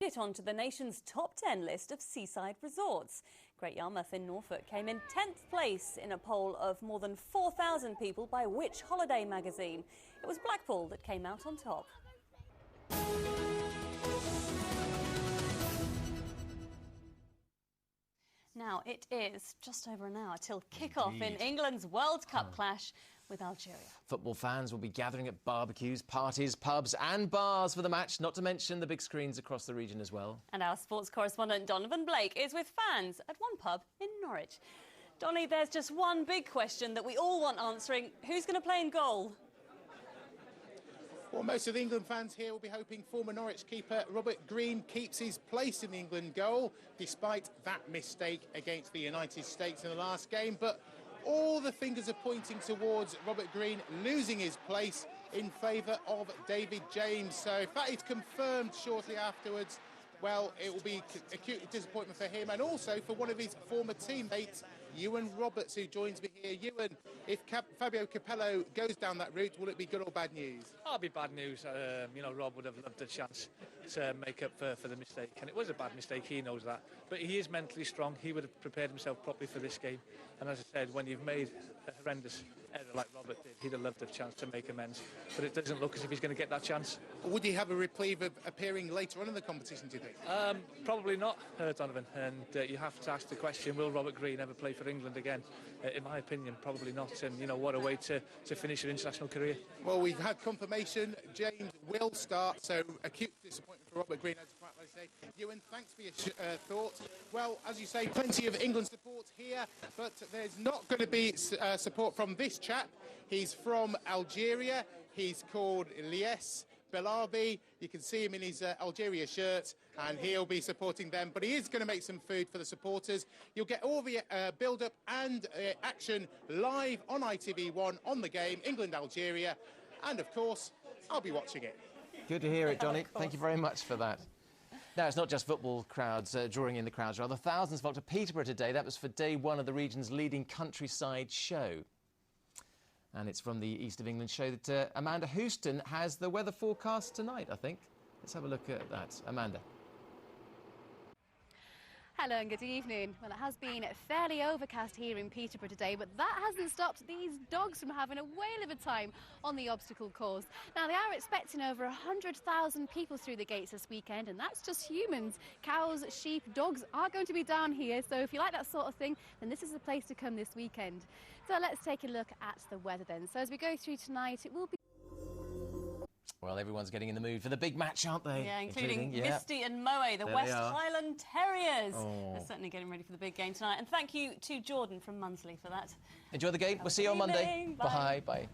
It onto the nation's top 10 list of seaside resorts. Great Yarmouth in Norfolk came in 10th place in a poll of more than 4,000 people by Which Holiday magazine. It was Blackpool that came out on top. Now, it is just over an hour till kick-off in England's World Cup clash with Algeria. Football fans will be gathering at barbecues, parties, pubs and bars for the match, not to mention the big screens across the region as well. And our sports correspondent Donovan Blake is with fans at one pub in Norwich. Donny, there's just one big question that we all want answering. Who's going to play in goal? Well, most of the England fans here will be hoping former Norwich keeper Robert Green keeps his place in the England goal, despite that mistake against the United States in the last game. But all the fingers are pointing towards Robert Green losing his place in favour of David James. So if that is confirmed shortly afterwards, well, it will be acute disappointment for him and also for one of his former teammates, Ewan Roberts, who joins me here. Ewan, if Fabio Capello goes down that route, will it be good or bad news? It'll be bad news. Rob would have loved a chance to make up for the mistake, and it was a bad mistake, he knows that. But he is mentally strong. He would have prepared himself properly for this game. And as I said, when you've made a horrendous error like Robert did, he'd have loved a chance to make amends. But it doesn't look as if he's going to get that chance. Would he have a reprieve of appearing later on in the competition, do you think? Probably not, Donovan. And you have to ask the question, will Robert Green ever play for England again? In my opinion, probably not. And, what a way to finish an international career. Well, we've had confirmation. James will start, so acute disappointment for Robert Green, as quite like I say. Ewan, thanks for your thoughts. Well, as you say, plenty of England support here, but there's not going to be support from this chap. He's from Algeria. He's called Lies Belabi. You can see him in his Algeria shirt, and he'll be supporting them. But he is going to make some food for the supporters. You'll get all the build-up and action live on ITV1 on the game, England-Algeria. And, of course, I'll be watching it. Good to hear it, Johnny. Thank you very much for that. Now, it's not just football crowds drawing in the crowds, rather. Thousands flocked to Peterborough today. That was for day one of the region's leading countryside show. And it's from the East of England show that Amanda Houston has the weather forecast tonight, I think. Let's have a look at that. Amanda. Hello and good evening. Well, it has been fairly overcast here in Peterborough today, but that hasn't stopped these dogs from having a whale of a time on the obstacle course. Now, they are expecting over 100,000 people through the gates this weekend, and that's just humans. Cows, sheep, dogs are going to be down here, so if you like that sort of thing, then this is the place to come this weekend. So let's take a look at the weather then. So as we go through tonight, it will be... Well, everyone's getting in the mood for the big match, aren't they? Yeah, including Misty and Moe, the West Highland Terriers. Oh. They're certainly getting ready for the big game tonight. And thank you to Jordan from Munsley for that. Enjoy the game. We'll see you on Monday. Bye. Bye.